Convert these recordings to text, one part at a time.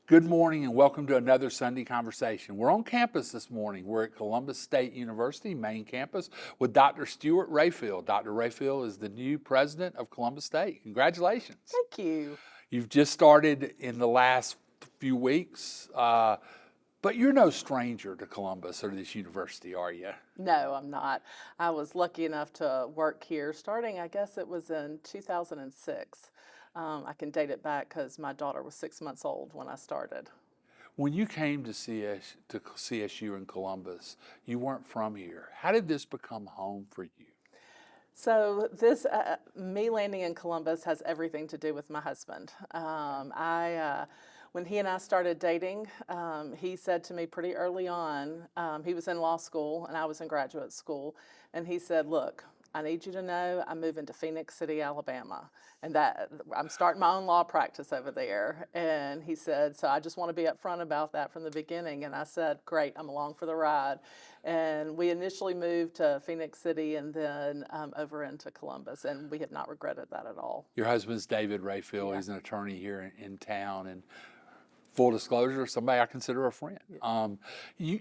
Good morning and welcome to another Sunday Conversation. We're on campus this morning. We're at Columbus State University, main campus, with Dr. Stuart Rayfield. Dr. Rayfield is the new president of Columbus State. Congratulations. Thank you. You've just started in the last few weeks, but you're no stranger to Columbus or this university, are you? No, I'm not. I was lucky enough to work here starting, I guess it was in 2006. I can date it back because my daughter was 6 months old when I started. When you came to CSU in Columbus, you weren't from here. How did this become home for you? So me landing in Columbus has everything to do with my husband. When he and I started dating, he said to me pretty early on, he was in law school and I was in graduate school, and he said, "Look, I need you to know I'm moving to Phoenix City, Alabama, and that I'm starting my own law practice over there." And he said, "So I just want to be upfront about that from the beginning." And I said, "Great, I'm along for the ride." And we initially moved to Phoenix City and then over into Columbus, and we have not regretted that at all. Your husband's David Rayfield. Yeah. He's an attorney here in town, and full disclosure, somebody I consider a friend. Yeah.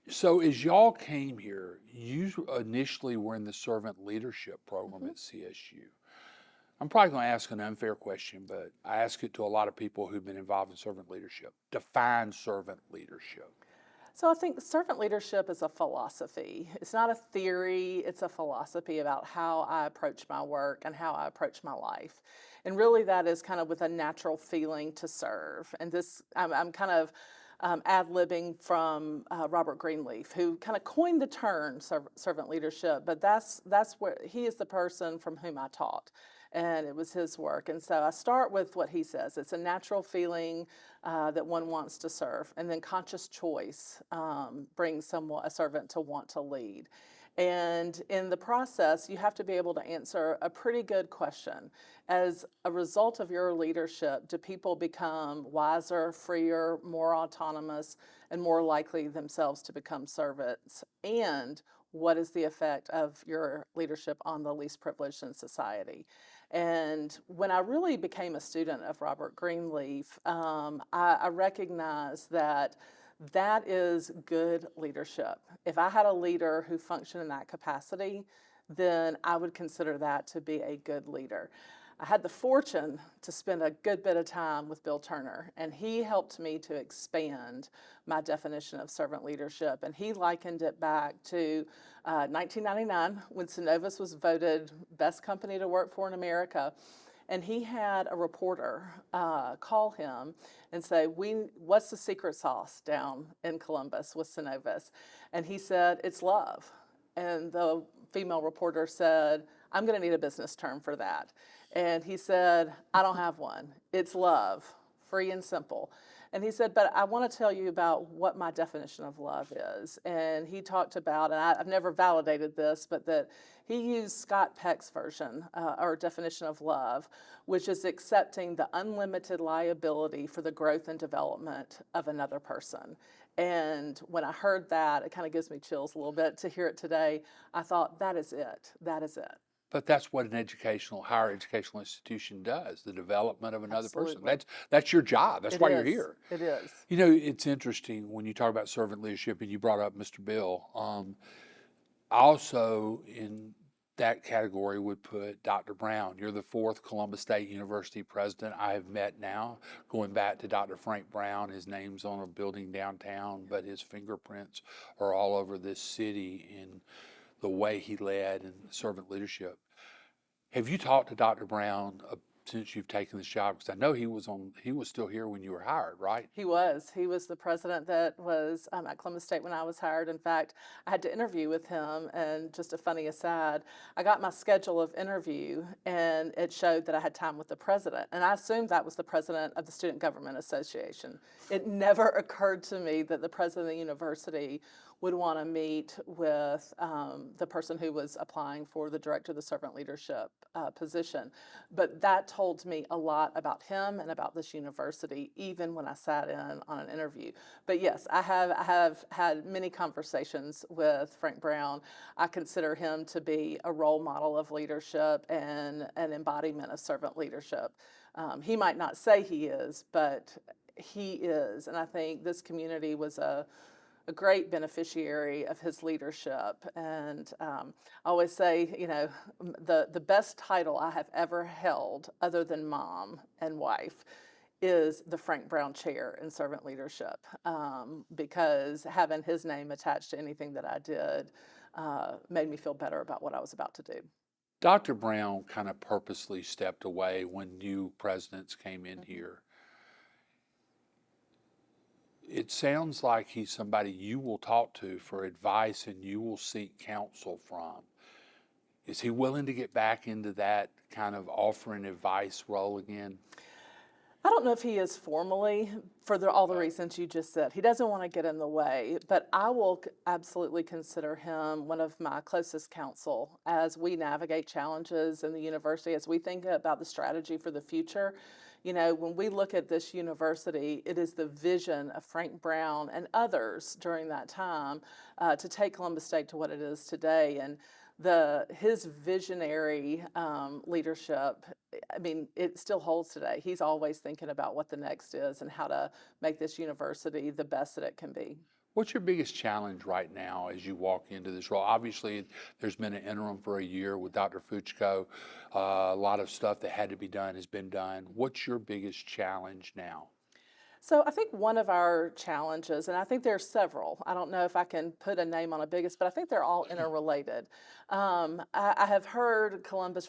So as y'all came here, you initially were in the servant leadership program at CSU. I'm probably going to ask an unfair question, but I ask it to a lot of people who've been involved in servant leadership. Define servant leadership. So I think servant leadership is a philosophy. It's not a theory, it's a philosophy about how I approach my work and how I approach my life. And really that is kind of with a natural feeling to serve. And this, I'm kind of ad-libbing from Robert Greenleaf, who kind of coined the term servant leadership, but that's where he is the person from whom I taught, and it was his work. And so I start with what he says. It's a natural feeling that one wants to serve, and then conscious choice brings a servant to want to lead. And in the process, you have to be able to answer a pretty good question. As a result of your leadership, do people become wiser, freer, more autonomous, and more likely themselves to become servants? And what is the effect of your leadership on the least privileged in society? And when I really became a student of Robert Greenleaf, I recognized that is good leadership. If I had a leader who functioned in that capacity, then I would consider that to be a good leader. I had the fortune to spend a good bit of time with Bill Turner, and he helped me to expand my definition of servant leadership. And he likened it back to 1999 when Synovus was voted best company to work for in America. And he had a reporter call him and say, "What's the secret sauce down in Columbus with Synovus?" And he said, "It's love." And the female reporter said, "I'm going to need a business term for that." And he said, "I don't have one. It's love, free and simple." And he said, "But I want to tell you about what my definition of love is." And he talked about, and I've never validated this, but that he used Scott Peck's version or definition of love, which is accepting the unlimited liability for the growth and development of another person. And when I heard that, it kind of gives me chills a little bit to hear it today. I thought, that is it. That is it. But that's what an higher educational institution does, the development of another person. Absolutely. That's your job. That's why you're here. It is. You know, it's interesting when you talk about servant leadership and you brought up Mr. Bill. I also, in that category, would put Dr. Brown. You're the fourth Columbus State University president I have met now, going back to Dr. Frank Brown. His name's on a building downtown, but his fingerprints are all over this city in the way he led and servant leadership. Have you talked to Dr. Brown since you've taken this job? Because I know he was still here when you were hired, right? He was the president that was at Columbus State when I was hired. In fact, I had to interview with him, and just a funny aside, I got my schedule of interview and it showed that I had time with the president, and I assumed that was the president of the Student Government Association. It never occurred to me that the president of the university would want to meet with the person who was applying for the director of the servant leadership position. But that told me a lot about him and about this university, even when I sat in on an interview. But yes, I have had many conversations with Frank Brown. I consider him to be a role model of leadership and an embodiment of servant leadership. He might not say he is, but he is. And I think this community was a great beneficiary of his leadership. And I always say, the best title I have ever held, other than mom and wife, is the Frank Brown Chair in Servant Leadership, because having his name attached to anything that I did made me feel better about what I was about to do. Dr. Brown kind of purposely stepped away when new presidents came in here. It sounds like he's somebody you will talk to for advice and you will seek counsel from. Is he willing to get back into that kind of offering advice role again? I don't know if he is formally, for all the reasons you just said. He doesn't want to get in the way, but I will absolutely consider him one of my closest counsel as we navigate challenges in the university, as we think about the strategy for the future. When we look at this university, it is the vision of Frank Brown and others during that time to take Columbus State to what it is today. And his visionary leadership, I mean, it still holds today. He's always thinking about what the next is and how to make this university the best that it can be. What's your biggest challenge right now as you walk into this role? Obviously, there's been an interim for a year with Dr. Fuchco. A lot of stuff that had to be done has been done. What's your biggest challenge now? So I think one of our challenges, and I think there are several, I don't know if I can put a name on a biggest, but I think they're all interrelated. I have heard Columbus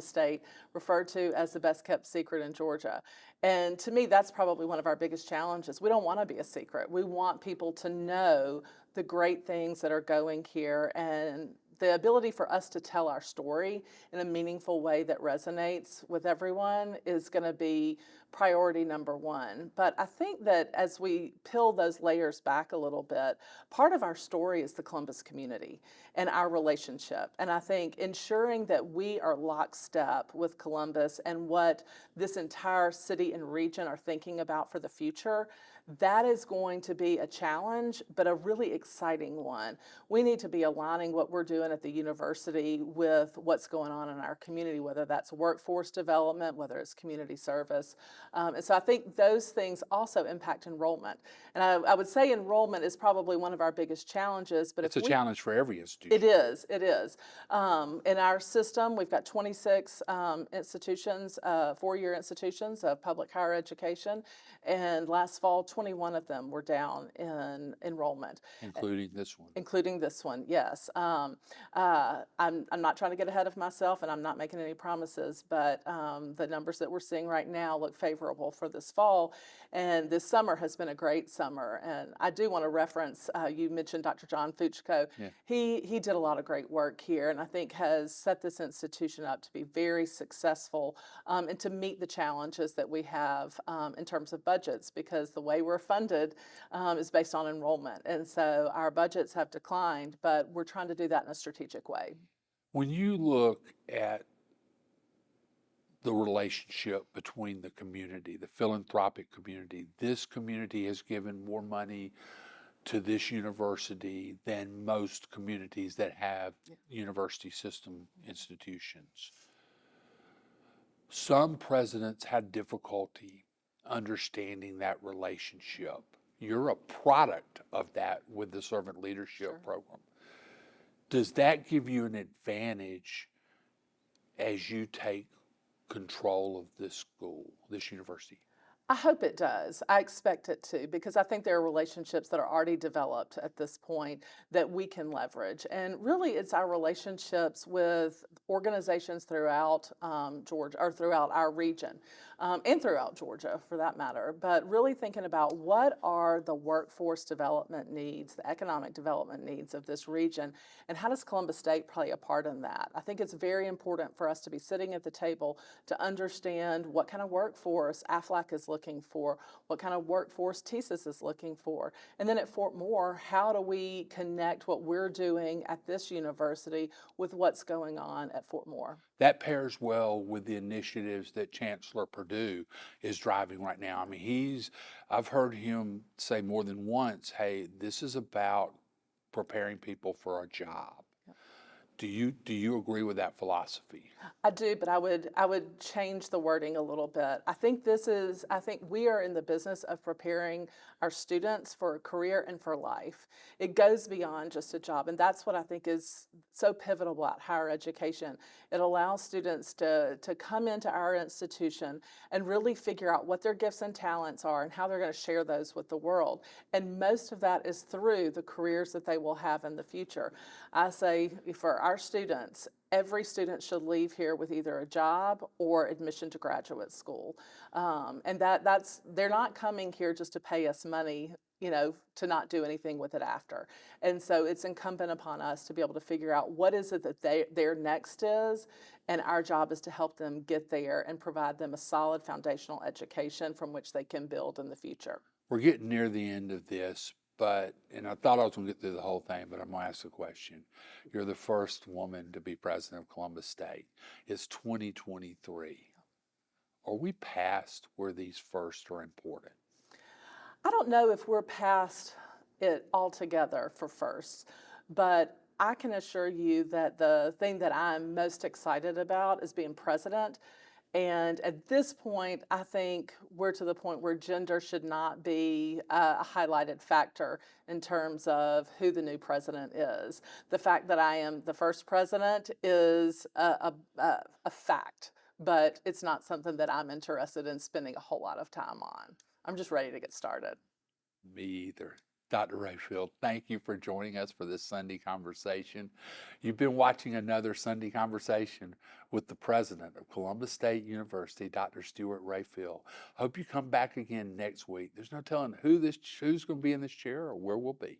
State referred to as the best kept secret in Georgia. And to me, that's probably one of our biggest challenges. We don't want to be a secret. We want people to know the great things that are going here, and the ability for us to tell our story in a meaningful way that resonates with everyone is going to be priority number one. But I think that as we peel those layers back a little bit, part of our story is the Columbus community and our relationship. And I think ensuring that we are lockstep with Columbus and what this entire city and region are thinking about for the future, that is going to be a challenge, but a really exciting one. We need to be aligning what we're doing at the university with what's going on in our community, whether that's workforce development, whether it's community service. And so I think those things also impact enrollment. And I would say enrollment is probably one of our biggest challenges. But It's a challenge for every institution. It is. It is. In our system, we've got 26 institutions, four-year institutions of public higher education. And last fall, 21 of them were down in enrollment. Including this one. Including this one, yes. I'm not trying to get ahead of myself, and I'm not making any promises, but the numbers that we're seeing right now look favorable for this fall. And this summer has been a great summer. And I do want to reference, you mentioned Dr. John Fuchco. Yeah. He did a lot of great work here, and I think has set this institution up to be very successful and to meet the challenges that we have in terms of budgets, because the way we're funded is based on enrollment. And so our budgets have declined, but we're trying to do that in a strategic way. When you look at the relationship between the community, the philanthropic community, this community has given more money to this university than most communities that have university system institutions. Some presidents had difficulty understanding that relationship. You're a product of that with the servant leadership program. Does that give you an advantage as you take control of this school, this university? I hope it does. I expect it to, because I think there are relationships that are already developed at this point that we can leverage. And really, it's our relationships with organizations throughout Georgia, or throughout our region, and throughout Georgia for that matter. But really thinking about what are the workforce development needs, the economic development needs of this region, and how does Columbus State play a part in that? I think it's very important for us to be sitting at the table to understand what kind of workforce AFLAC is looking for, what kind of workforce TSIS is looking for. And then at Fort Moore, how do we connect what we're doing at this university with what's going on at Fort Moore? That pairs well with the initiatives that Chancellor Perdue is driving right now. I mean, I've heard him say more than once, hey, this is about preparing people for a job. Do you agree with that philosophy? I do, but I would change the wording a little bit. I think we are in the business of preparing our students for a career and for life. It goes beyond just a job, and that's what I think is so pivotal about higher education. It allows students to come into our institution and really figure out what their gifts and talents are and how they're going to share those with the world. And most of that is through the careers that they will have in the future. I say for our students, every student should leave here with either a job or admission to graduate school. And that's, they're not coming here just to pay us money, you know, to not do anything with it after. And so it's incumbent upon us to be able to figure out what is it that their next is, and our job is to help them get there and provide them a solid foundational education from which they can build in the future. We're getting near the end of this, and I thought I was going to get through the whole thing, but I'm going to ask a question. You're the first woman to be president of Columbus State. It's 2023. Are we past where these firsts are important? I don't know if we're past it altogether for firsts, but I can assure you that the thing that I'm most excited about is being president. And at this point, I think we're to the point where gender should not be a highlighted factor in terms of who the new president is. The fact that I am the first president is a fact, but it's not something that I'm interested in spending a whole lot of time on. I'm just ready to get started. Me either. Dr. Rayfield, thank you for joining us for this Sunday conversation. You've been watching another Sunday conversation with the president of Columbus State University, Dr. Stuart Rayfield. Hope you come back again next week. There's no telling who's going to be in this chair or where we'll be.